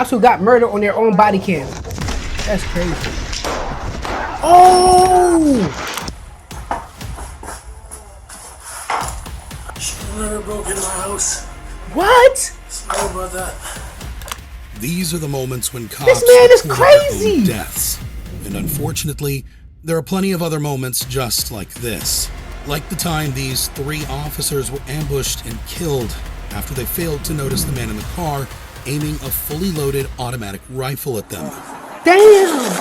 Cops who got murdered on their own body cam. That's crazy. Oh! Should've never broken my house. What? Sorry about that. These are the moments when cops This man is report their crazy. own deaths. And unfortunately, there are plenty of other moments just like this. Like the time these 3 officers were ambushed and killed after they failed to notice the man in the car aiming a fully loaded automatic rifle at them. Damn!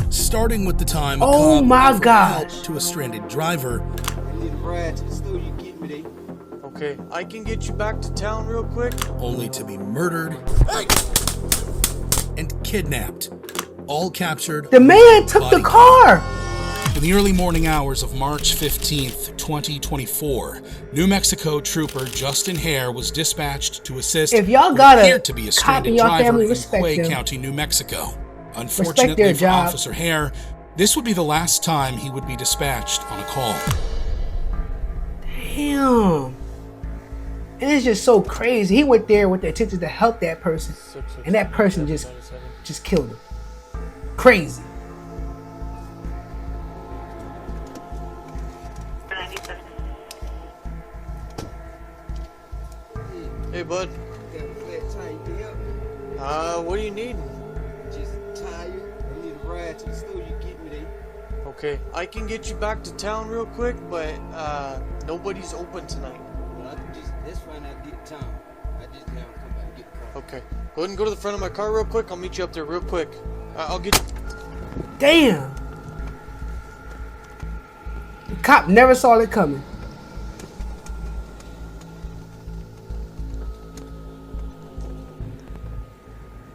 Starting with the time a Oh cop my offered gosh. help to a stranded driver, I need a ride to the store. You get me there. Okay, I can get you back to town real quick. only to be murdered and kidnapped. All captured. The man took the body car. In the early morning hours of March 15th, 2024, New Mexico trooper Justin Hare was dispatched to assist If y'all what got appeared a to be a cop in stranded your driver family, in respect Quay them. County, New Mexico. their Unfortunately for job. Officer Hare, this would be the last time he would be dispatched on a call. Damn. And it's just so crazy. He went there with the intention to help that person, and that person just killed him. Crazy. Hey, bud. Got a flat tire. You can help me? What do you need? Just tired. I need a ride to the store. You get me there. Okay, I can get you back to town real quick, but nobody's open tonight. Well, I can just, that's fine. I get to town. I just now come back and get the car. Okay, go ahead and go to the front of my car real quick. I'll meet you up there real quick. I'll get you. Damn. The cop never saw it coming.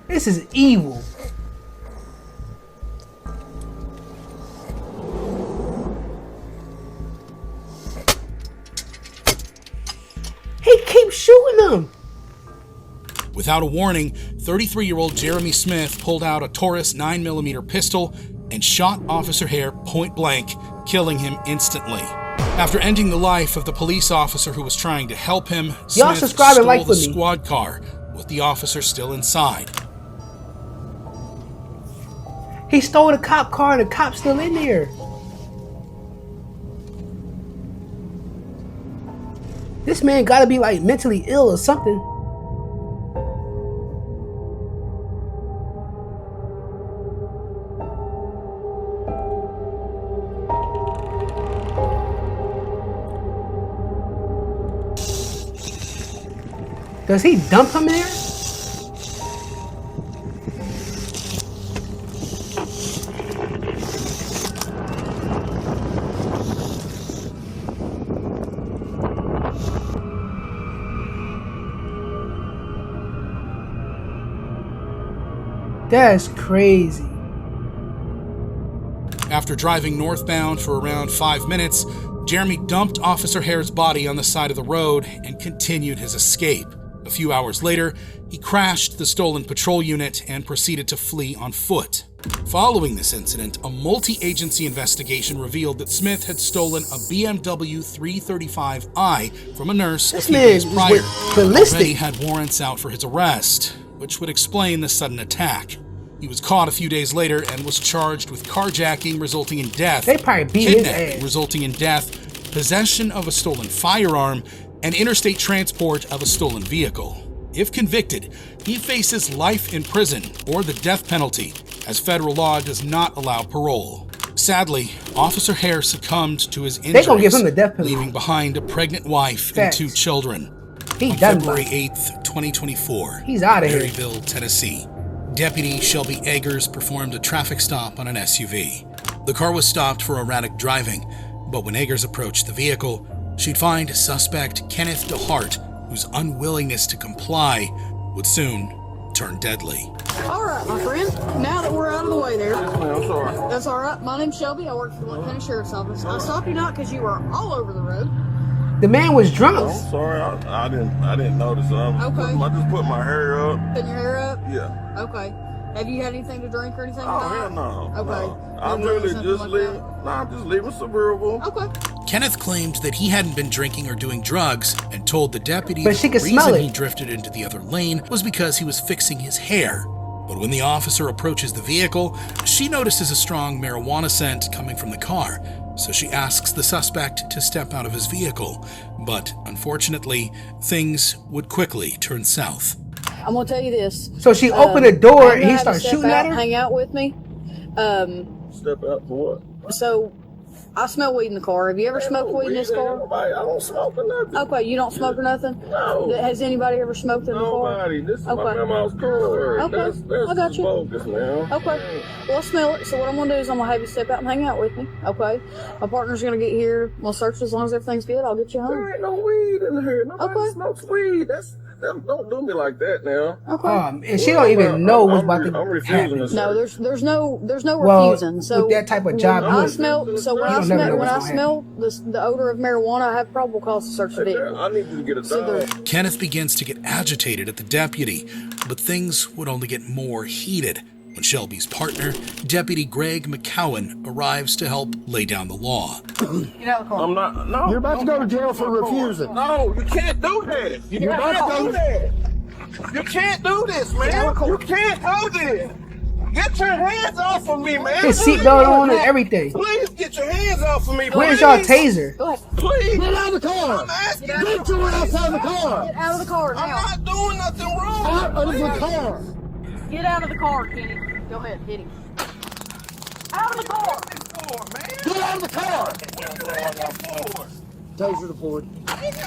This is evil. He keeps shooting them. Without a warning, 33-year-old Jeremy Smith pulled out a Taurus 9mm pistol and shot Officer Hare point blank, killing him instantly. After ending the life of the police officer who was trying to help him, Y'all Smith subscribe and stole like the for me. squad car with the officer still inside. He stole the cop car and the cop's still in there. This man gotta be like mentally ill or something. Does he dump him in there? That's crazy. After driving northbound for around 5 minutes, Jeremy dumped Officer Hare's body on the side of the road and continued his escape. A few hours later, he crashed the stolen patrol unit and proceeded to flee on foot. Following this incident, a multi-agency investigation revealed that Smith had stolen a BMW 335i from a nurse a few days man prior. was ballistic. Already had warrants out for his arrest, which would explain the sudden attack. He was caught a few days later and was charged with carjacking resulting in death, They probably beat his kidnapping ass. resulting in death, possession of a stolen firearm, and interstate transport of a stolen vehicle. If convicted, he faces life in prison or the death penalty, as federal law does not allow parole. Sadly, Officer Hare succumbed to his injuries, gonna give him the death penalty. leaving behind a pregnant wife Facts. and 2 children. He On done February by. 8th, 2024, He's outta here. Maryville, Tennessee. Deputy Shelby Eggers performed a traffic stop on an SUV. The car was stopped for erratic driving, but when Eggers approached the vehicle, she'd find suspect Kenneth DeHart, whose unwillingness to comply would soon turn deadly. All right, my friend. Now that we're out of the way there. That's all right. My name's Shelby. I work for the Blount County Sheriff's Office. I stopped you not because you were all over the road. The man was drunk. I'm sorry, I didn't notice. Okay. I just put my hair up. Putting your hair up? Yeah. Okay. Have you had anything to drink or anything? Oh tonight? hell no. Okay. No. I'm Maybe really something just like leaving. that? No, I'm just leaving suburban. Okay. Kenneth claimed that he hadn't been drinking or doing drugs and told the deputy But that she the could smell reason it. he drifted into the other lane was because he was fixing his hair. But when the officer approaches the vehicle, she notices a strong marijuana scent coming from the car, so she asks the suspect to step out of his vehicle. But unfortunately, things would quickly turn south. I'm gonna tell you this. So she opened the door I'm and gonna he have started to step shooting out at and her? hang out with me. Step out for what? So I smell weed in the car. Have you ever smoked weed in this car? I don't smoke or nothing. Okay, you don't smoke or nothing? No. Has anybody ever smoked in the car? Nobody. This is Okay. my grandma's car. Okay. That's I got you. bogus, man. Okay. Well, I smell it. So what I'm gonna do is I'm gonna have you step out and hang out with me. Okay. My partner's gonna get here. We'll search as long as everything's good. I'll get you home. There ain't no weed in here. Nobody Okay. smokes weed. Don't do me like that now. Okay. And she don't even know what's about I'm to refusing happen. this. No, there's no Well, refusing. So with that type of job, when you I would- smell. So when you I don't never know smell when what's I gonna smell the odor of marijuana, I have probable cause to search the vehicle. I need you to get a So dog. the- Kenneth begins to get agitated at the deputy, but things would only get more heated when Shelby's partner, Deputy Greg McCowan, arrives to help lay down the law. Get out of the car. I'm not. No. You're about to go to jail for refusing. No, you can't do that. You about can't to go- do that. You can't do this, man. You can't do this. Get your hands off of me, man. His seatbelt on and everything. Please get your hands off of me. Where's please. y'all taser? Go ahead. Please. Get out of the car! I'm asking you. Get your ass out of the car! Get out of the car I'm now. not doing nothing wrong. Out of the car! Get out of the car, Kenny. Go ahead, hit him. Out of the car. Get out of the car! Taser deployed. Out of the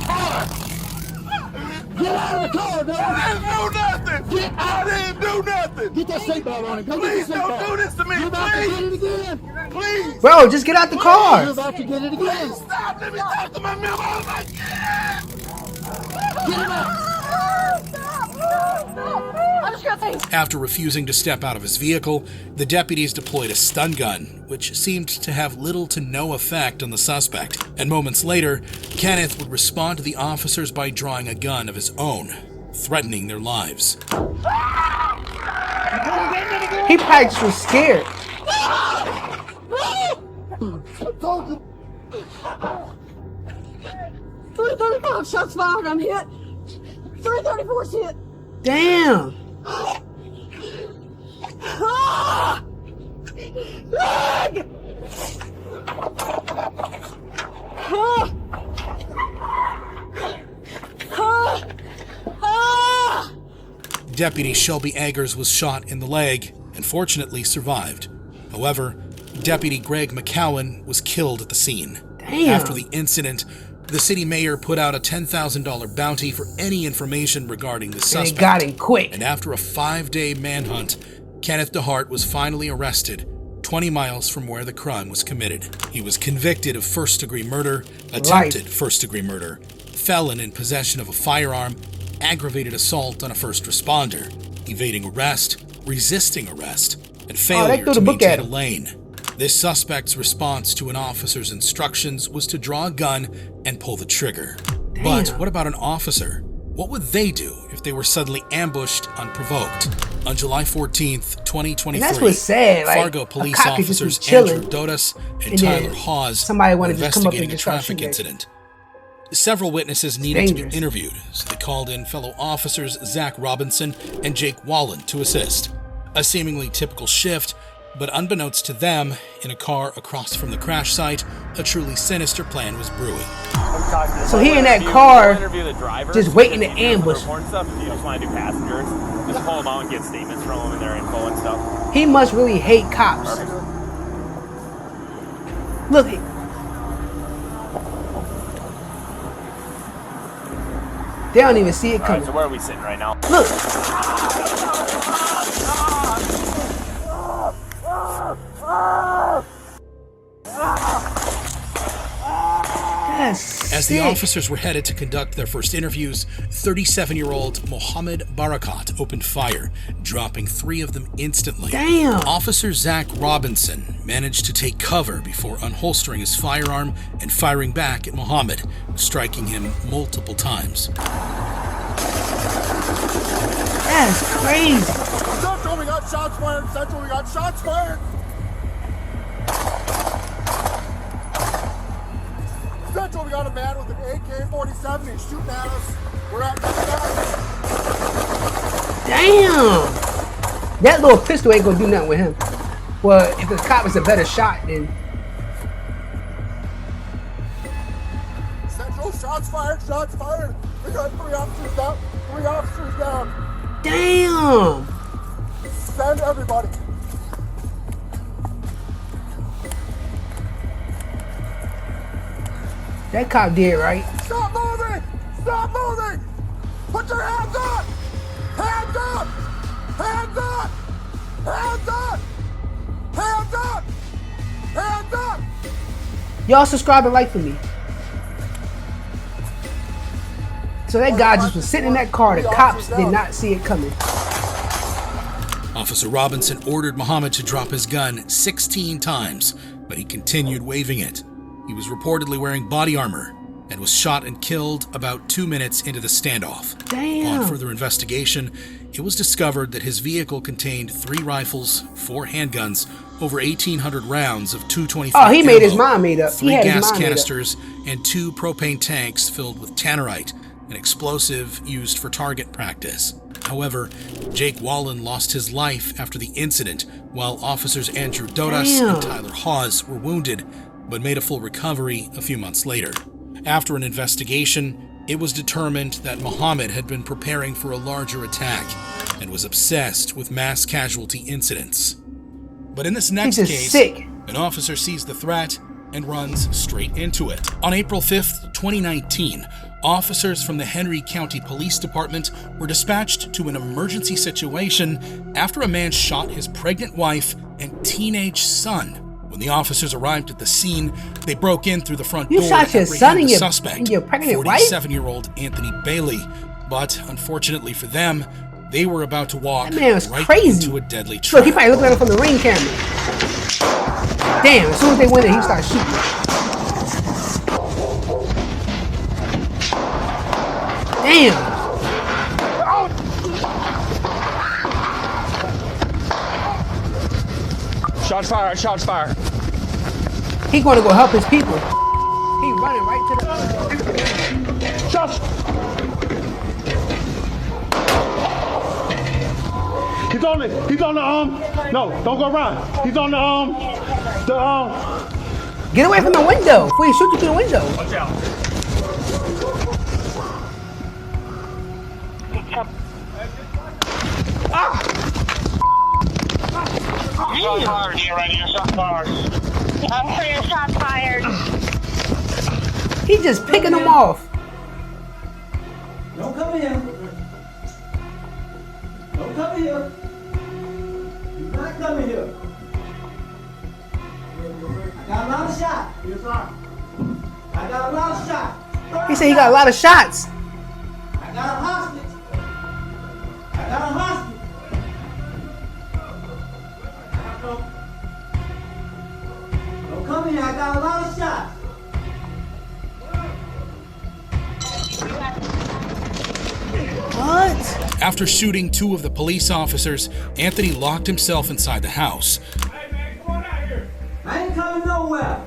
car! Get out of the car, I man! didn't do nothing. Get out. I didn't do nothing. Get that seatbelt on it. Go Please get the seatbelt. don't do this to me, You're about to please. get it again. Please. Bro, just get out the You're car. about to get it again. Stop. Let me talk to my member. I'm like, yeah. Get him out. I just got tased. After refusing to step out of his vehicle, the deputies deployed a stun gun, which seemed to have little to no effect on the suspect. And moments later, Kenneth would respond to the officers by drawing a gun of his own, threatening their lives. He probably just was scared. I told you. 335 shots fired. I'm hit. 334's hit. Damn. Leg! Deputy Shelby Eggers was shot in the leg and fortunately survived. However, Deputy Greg McCowan was killed at the scene. Damn. After the incident, the city mayor put out a $10,000 bounty for any information regarding the And suspect. they got him quick. And after a 5-day manhunt, Kenneth DeHart was finally arrested 20 miles from where the crime was committed. He was convicted of first-degree murder, attempted first-degree murder, felon in possession of a firearm, aggravated assault on a first responder, evading arrest, resisting arrest, and failure threw to the book maintain at a him. lane. This suspect's response to an officer's instructions was to draw a gun and pull the trigger. But Damn. what about an officer? What would they do if they were suddenly ambushed unprovoked? On July 14th, 2023, And that's what's sad, like, Fargo a police cop could just be officers chilling, Andrew Dotus and and then Tyler Hawes somebody were wanted to just come up investigating and a just start traffic shooting. incident. Several witnesses needed to be dangerous. interviewed, so they called in fellow officers Zach Robinson and Jake Wallen to assist. A seemingly typical shift, but unbeknownst to them, in a car across from the crash site, a truly sinister plan was brewing. So he in that car, just waiting to ambush. Stuff, if you just want to do passengers, just pull them out and get statements from them and their info and stuff. He must really hate cops. Look, they don't even see it All right, coming. so where are we sitting right now? Look, that's As the sick. officers were headed to conduct their first interviews, 37-year-old Mohammed Barakat opened fire, dropping 3 of them instantly. Damn. Officer Zach Robinson managed to take cover before unholstering his firearm and firing back at Mohammed, striking him multiple times. That's crazy. Central, we got shots fired. Central, we got shots fired. got a man with an AK-47. He's shooting at us. We're at Damn! That little pistol ain't gonna do nothing with him. Well, if the cop is a better shot, then... Central, shots fired, shots fired. We got 3 officers down. 3 officers down. Damn! Send everybody. That cop did right. Stop moving! Stop moving! Put your hands up! Hands up! Hands up! Hands up! Hands up! Hands up! Y'all subscribe and like for me. So that guy just was sitting in that car. The cops did not see it coming. Officer Robinson ordered Muhammad to drop his gun 16 times, but he continued waving it. He was reportedly wearing body armor and was shot and killed about 2 minutes into the standoff. Damn. On further investigation, it was discovered that his vehicle contained 3 rifles, 4 handguns, over 1,800 rounds of .225 Oh, he made his ammo, mind made up. 3 He had his gas mind made up. canisters, and 2 propane tanks filled with tannerite, an explosive used for target practice. However, Jake Wallen lost his life after the incident, while officers Andrew Dodas Damn. and Tyler Hawes were wounded, but made a full recovery a few months later. After an investigation, it was determined that Muhammad had been preparing for a larger attack and was obsessed with mass casualty incidents. But in this next He's just case, sick. an officer sees the threat and runs straight into it. On April 5th, 2019, officers from the Henry County Police Department were dispatched to an emergency situation after a man shot his pregnant wife and teenage son. When the officers arrived at the scene, they broke in through the front You door shot to your son apprehend and the your- suspect, and your pregnant wife? 47-year-old Anthony Bailey. But unfortunately for them, they were about to walk That man was right crazy. into a deadly trap. Look, he probably looking at him from the ring camera. Damn, as soon as they went in, he started shooting. Damn. Shots fired, shots fired. He going to go help his people. He running right to the... Shots! He's on it. He's on the no, don't go around. He's on the Get away from the window before he shoot you through the window. Watch out. Shot fired here, right here. Shot fired. I'm clear, shots fired. He just picking them off. Don't come here. Don't come here. Do not come here. I got a lot of shots. Yes, sir. I got a lot of shots. He said he got a lot of shots. I got a hostage. I got a hostage. Don't come here. I got a lot of shots. What? After shooting 2 of the police officers, Anthony locked himself inside the house. I ain't coming nowhere.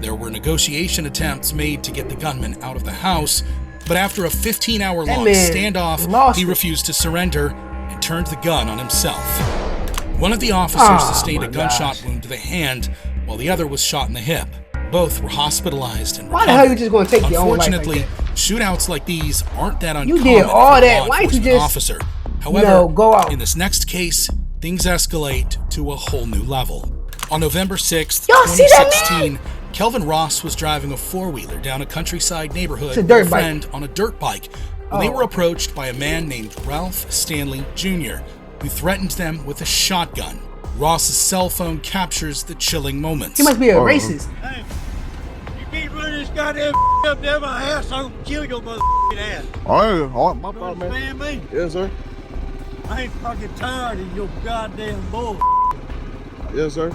There were negotiation attempts made to get the gunman out of the house, but after a 15-hour-long man standoff, lost he it. refused to surrender and turned the gun on himself. One of the officers sustained a gunshot wound to the hand, while the other was shot in the hip. Both were hospitalized and Why the hell you just gonna take your own life like Unfortunately, that? shoutouts like these aren't that You uncommon did all for a that. law Why didn't you enforcement just, officer. However, no, go out? in this next case, things escalate to a whole new level. On November 6th, Y'all see that, 2016, Kelvin Ross was driving a 4-wheeler down a countryside neighborhood a with dirt a bike. friend on a dirt bike when they Oh. were approached by a man named Ralph Stanley Jr., who threatened them with a shotgun. Ross's cell phone captures the chilling moments. He must be a racist. Hey, you keep running this goddamn up down my ass, I'll kill your motherfucking ass. All right, my You fault, man. understand me? Yes, sir. I ain't fucking tired of your goddamn bull. Yes, sir.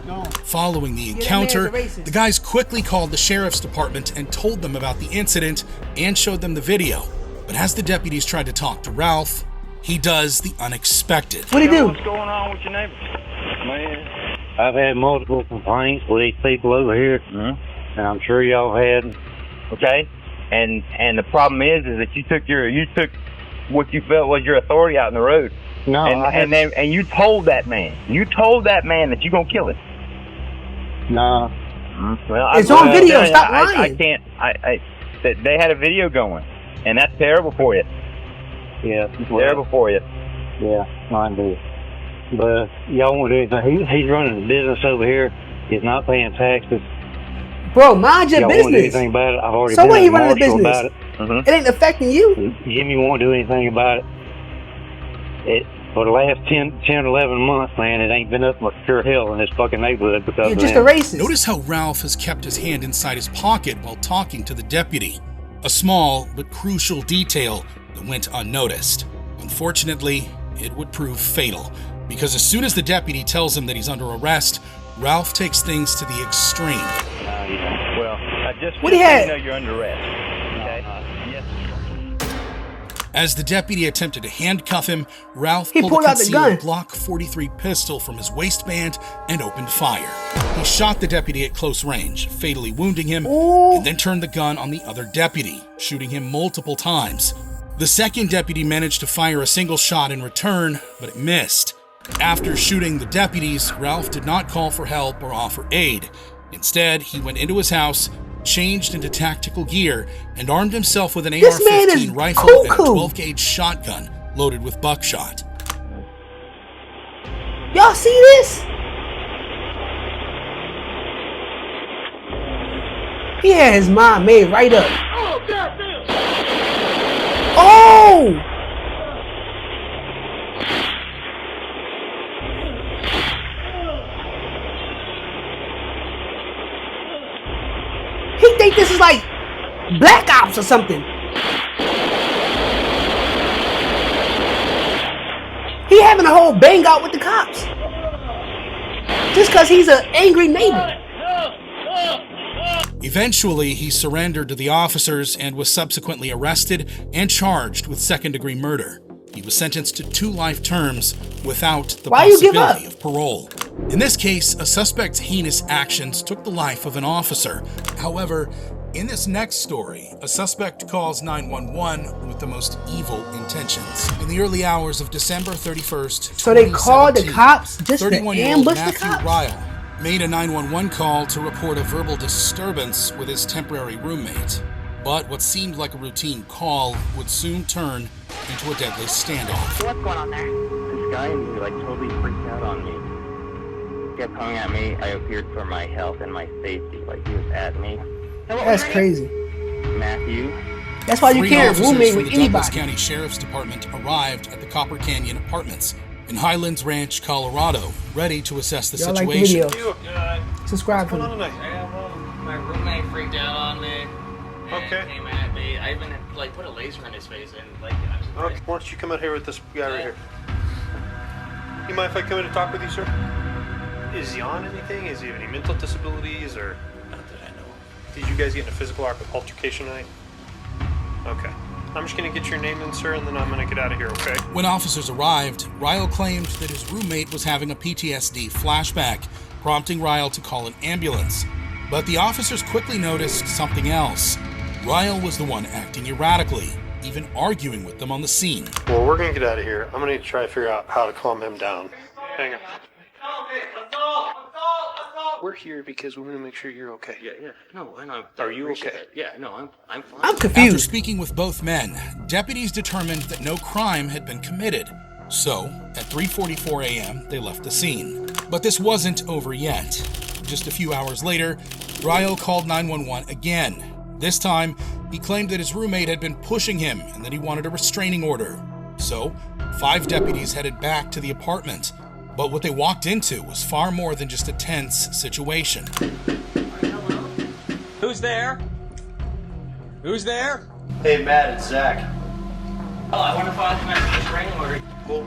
No. Following the that encounter, man's a racist. the guys quickly called the sheriff's department and told them about the incident and showed them the video. But as the deputies tried to talk to Ralph, he does the unexpected. What'd he do? What's going on with your neighbors? Man, I've had multiple complaints with these people over here. and I'm sure y'all had. Okay, and the problem is that you took what you felt was your authority out in the road. No, and you told that man. You told that man that you're gonna kill him. No. Well, it's on video. Stop lying. I can't. They had a video going, and that's terrible for you. Yeah, terrible for you. Yeah, mine do. But y'all won't do anything. He's running a business over here. He's not paying taxes. Bro, mind your y'all business. Won't do anything about it. I've already so been what? He to running the Marshall business. about it. It ain't affecting you. Jimmy won't do anything about it. For the last 10, 11 months, man, it ain't been up much pure hell in this fucking neighborhood because You're of just them. a racist. Notice how Ralph has kept his hand inside his pocket while talking to the deputy. A small but crucial detail that went unnoticed. Unfortunately, it would prove fatal, because as soon as the deputy tells him that he's under arrest, Ralph takes things to the extreme. Yeah. Well, just what do you have? You know you're under arrest. Okay? Yes. As the deputy attempted to handcuff him, Ralph pulled pulled a out the gun. Glock 43 pistol from his waistband and opened fire. He shot the deputy at close range, fatally wounding him, and then turned the gun on the other deputy, shooting him multiple times. The second deputy managed to fire a single shot in return, but it missed. After shooting the deputies, Ralph did not call for help or offer aid. Instead, he went into his house, changed into tactical gear, and armed himself with an AR-15 rifle and a 12-gauge shotgun loaded with buckshot. Y'all see this? He had his mind made right up. Oh, goddamn! Oh! He think this is like Black Ops or something. He having a whole bang out with the cops. Just because he's an angry neighbor. Eventually, he surrendered to the officers and was subsequently arrested and charged with second-degree murder. He was sentenced to 2 life terms without the possibility of parole. In this case, a suspect's heinous actions took the life of an officer. However, in this next story, a suspect calls 911 with the most evil intentions. In the early hours of December 31st, so they called the cops just to 31-year-old ambush the Matthew cops? Ryle made a 911 call to report a verbal disturbance with his temporary roommate. But what seemed like a routine call would soon turn into a deadly standoff. What's going on there? This guy totally freaked out on me. He kept coming at me. I appeared for my health and my safety. He was at me. That's crazy. Matthew. That's why you 3 can't officers roommate from with the Douglas anybody. County Sheriff's Department arrived at the Copper Canyon Apartments in Highlands Ranch, Colorado, ready to assess the Y'all like the situation. video. Subscribe to me. My roommate freaked out on me. And came at me. I even put a laser in his face and I was Okay, why don't you come out here with this guy right here? You mind if I come in and talk with you, sir? Is he on anything? Is he have any mental disabilities or? Not that I know. Did you guys get in a physical altercation tonight? Okay. I'm just gonna get your name in, sir, and then I'm gonna get out of here, okay? When officers arrived, Ryle claimed that his roommate was having a PTSD flashback, prompting Ryle to call an ambulance. But the officers quickly noticed something else. Ryle was the one acting erratically, even arguing with them on the scene. Well, we're gonna get out of here. I'm gonna try to figure out how to calm him down. Hang on. We're here because we want to make sure you're okay. Yeah. No, I know. Are you okay? Yeah, no, I'm fine. I'm confused. After speaking with both men, deputies determined that no crime had been committed. So, at 3:44 a.m., they left the scene. But this wasn't over yet. Just a few hours later, Ryle called 911 again. This time, he claimed that his roommate had been pushing him and that he wanted a restraining order. So, 5 deputies headed back to the apartment. But what they walked into was far more than just a tense situation. Who's there? Who's there? Hey, Matt, it's Zach. Oh, I want to file a restraining order. Well,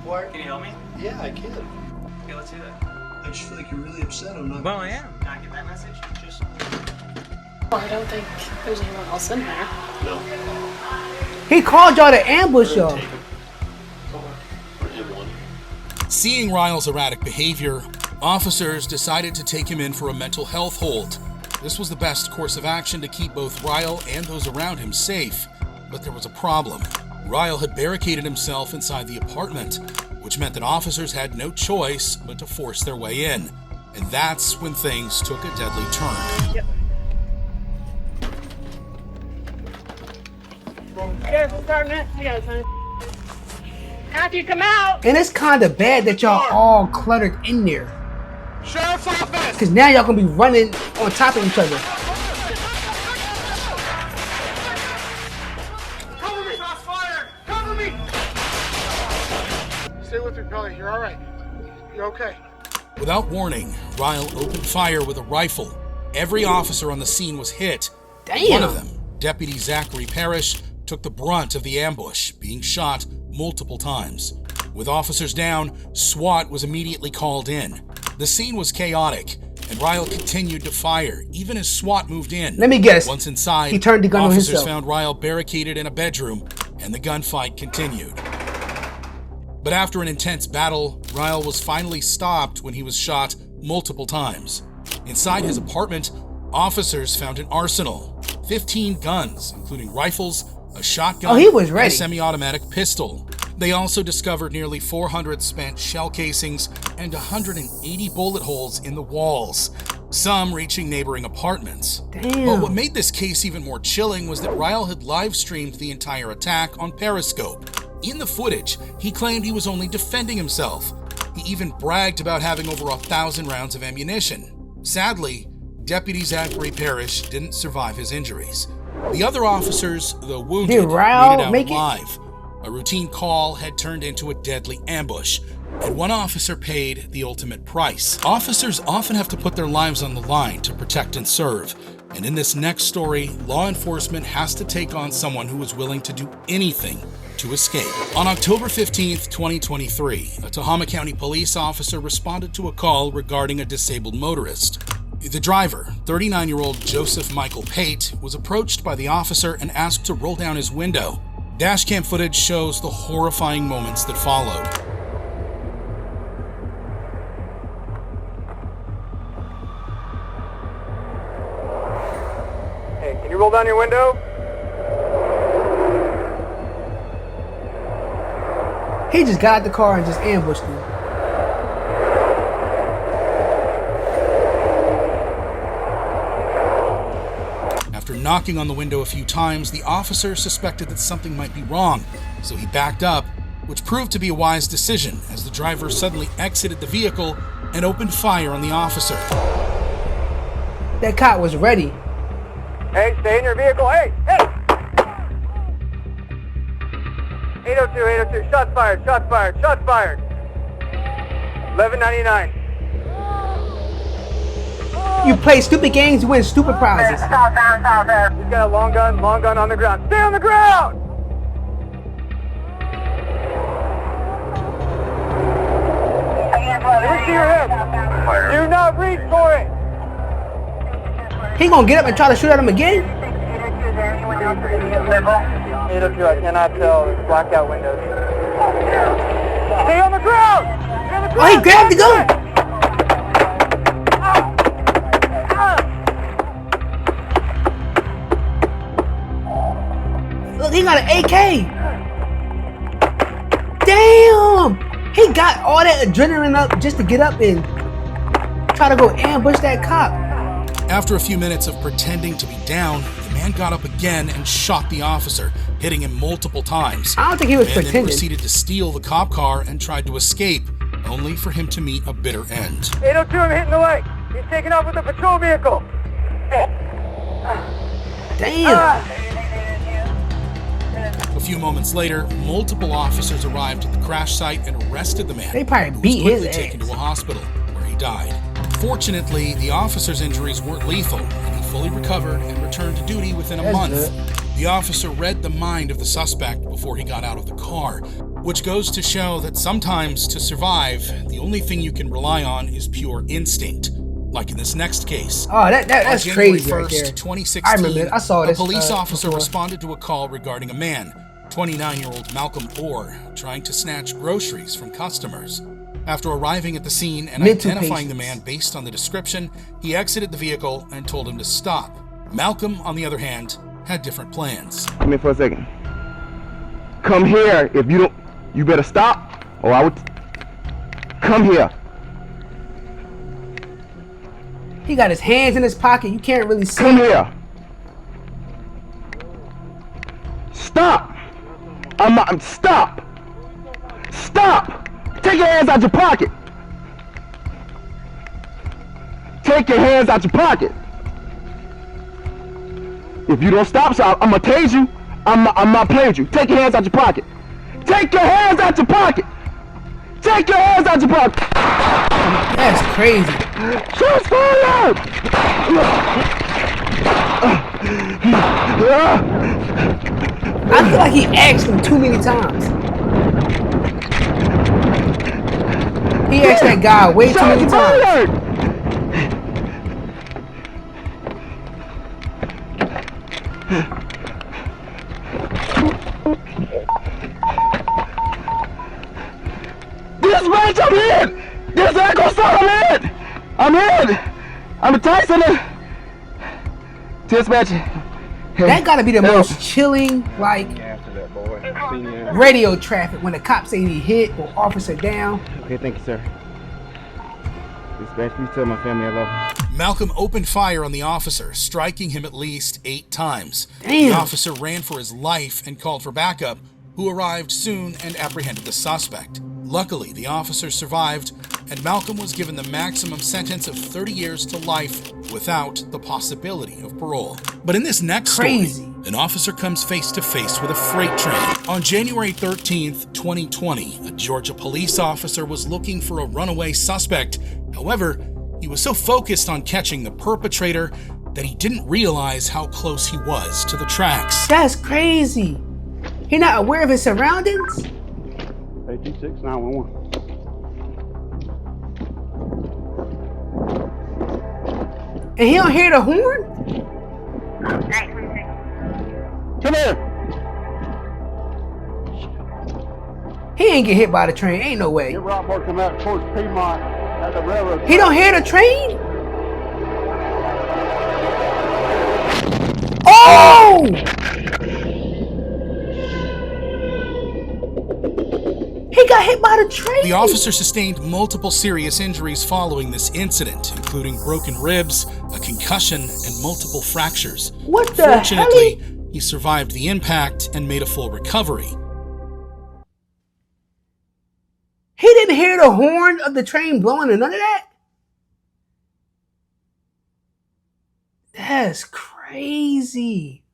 why? Can you help me? Yeah, I can. Okay, let's do that. I just feel like you're really upset. I'm not. Well, I am. Can I get that message? Just. Well, I don't think there's anyone else in there. No. He called y'all to ambush y'all. Seeing Ryle's erratic behavior, officers decided to take him in for a mental health hold. This was the best course of action to keep both Ryle and those around him safe, but there was a problem. Ryle had barricaded himself inside the apartment, which meant that officers had no choice but to force their way in. And that's when things took a deadly turn. Yep. Careful, Sergeant. I got it, son. After you come out. And it's kind of bad that y'all all cluttered in there. Sheriff's office! Because now y'all gonna be running on top of each other. Cover me! Shots fired! Cover me! Stay with me, Pelly. You're all right. You're okay. Without warning, Ryle opened fire with a rifle. Every officer on the scene was hit. Damn. One of them, Deputy Zachary Parrish, took the brunt of the ambush, being shot multiple times. With officers down, SWAT was immediately called in. The scene was chaotic, and Ryle continued to fire, even as SWAT moved in. Let me guess. Once inside, he turned the gun on officers himself. found Ryle barricaded in a bedroom, and the gunfight continued. But after an intense battle, Ryle was finally stopped when he was shot multiple times. Inside his apartment, officers found an arsenal, 15 guns, including rifles, a shotgun, he was ready. and a semi-automatic pistol. They also discovered nearly 400 spent shell casings and 180 bullet holes in the walls, some reaching neighboring apartments. Damn. But what made this case even more chilling was that Ryle had live-streamed the entire attack on Periscope. In the footage, he claimed he was only defending himself. He even bragged about having over 1,000 rounds of ammunition. Sadly, Deputy Zachary Parrish didn't survive his injuries. The other officers, though wounded, Did Ryle made it out make alive. A routine call had turned into a deadly ambush, and one officer paid the ultimate price. Officers often have to put their lives on the line to protect and serve, and in this next story, law enforcement has to take on someone who is willing to do anything to escape. On October 15th, 2023, a Tehama County police officer responded to a call regarding a disabled motorist. The driver, 39-year-old Joseph Michael Pate, was approached by the officer and asked to roll down his window. Dashcam footage shows the horrifying moments that followed. Hey, can you roll down your window? He just got out the car and just ambushed him. After knocking on the window a few times, the officer suspected that something might be wrong, so he backed up, which proved to be a wise decision as the driver suddenly exited the vehicle and opened fire on the officer. That cop was ready. Hey, stay in your vehicle. Hey! 802, shots fired, shots fired, shots fired. 1199. You play stupid games, you win stupid prizes. He's got a long gun on the ground. Stay on the ground! Reach to your hip. Do not reach for it. He gonna get up and try to shoot at him again? 802, I cannot tell. There's blacked out windows. Stay on the ground! Stay on the ground! Oh, he grabbed the gun! Look, he got an AK! Damn! He got all that adrenaline up just to get up and try to go ambush that cop. After a few minutes of pretending to be down, the man got up again and shot the officer, hitting him multiple times. I don't think he was the man pretending. then proceeded to steal the cop car and tried to escape, only for him to meet a bitter end. 802, I'm hitting the leg. He's taking off with a patrol vehicle. Damn. A few moments later, multiple officers arrived at the crash site and arrested the man. They probably who beat was his quickly taken ass. to a hospital, where he died. Fortunately, the officer's injuries weren't lethal, and he fully recovered and returned to duty within a That's month. good. The officer read the mind of the suspect before he got out of the car, which goes to show that sometimes to survive, the only thing you can rely on is pure instinct. Like in this next case. Oh, that's On January crazy right 1st, there. 2016, I remember it. I saw this, a police officer before. responded to a call regarding a man, 29-year-old Malcolm Orr, trying to snatch groceries from customers. After arriving at the scene and Mental identifying the patients. man based on the description, he exited the vehicle and told him to stop. Malcolm, on the other hand, had different plans. Come here for a second. Come here. If you don't, you better stop, or I would. Come here. He got his hands in his pocket. You can't really see. Come here. Stop. Stop. Stop. Take your hands out your pocket. Take your hands out your pocket. If you don't stop, so I'm gonna tase you. I'm not playing with you. Take your hands out your pocket. Take your hands out your pocket. Take your hands out your pocket. That's crazy. Shots fired. I feel like he asked him too many times. He asked that guy way too many times. Dispatch, I'm in! This ain't gonna stop, I'm in! I'm in! I'm a Tyson. Dispatch. That gotta be the most chilling, like, radio traffic when the cops say he hit or officer down. Okay, thank you, sir. Dispatch, please tell my family I love them. Malcolm opened fire on the officer, striking him at least 8 times. Damn. The officer ran for his life and called for backup, who arrived soon and apprehended the suspect. Luckily, the officer survived, and Malcolm was given the maximum sentence of 30 years to life without the possibility of parole. But in this next story, an officer comes face to face with a freight train. On January 13th, 2020, a Georgia police officer was looking for a runaway suspect. However, he was so focused on catching the perpetrator that he didn't realize how close he was to the tracks. That's crazy. He not aware of his surroundings? 826 911. And he don't hear the horn? Come here. He ain't get hit by the train. Ain't no way. Get Rockport come out towards Piedmont at the railroad. He don't hear the train? Oh! He got hit by the train. The officer sustained multiple serious injuries following this incident, including broken ribs, a concussion, and multiple fractures. What the hell? Fortunately, he survived the impact and made a full recovery. He didn't hear the horn of the train blowing or none of that? That's crazy.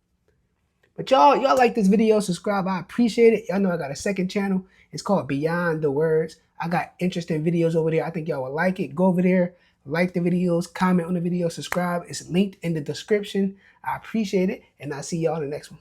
But y'all like this video, subscribe. I appreciate it. Y'all know I got a second channel. It's called Beyond the Words. I got interesting videos over there. I think y'all will like it. Go over there, like the videos, comment on the video, subscribe. It's linked in the description. I appreciate it, and I'll see y'all in the next one.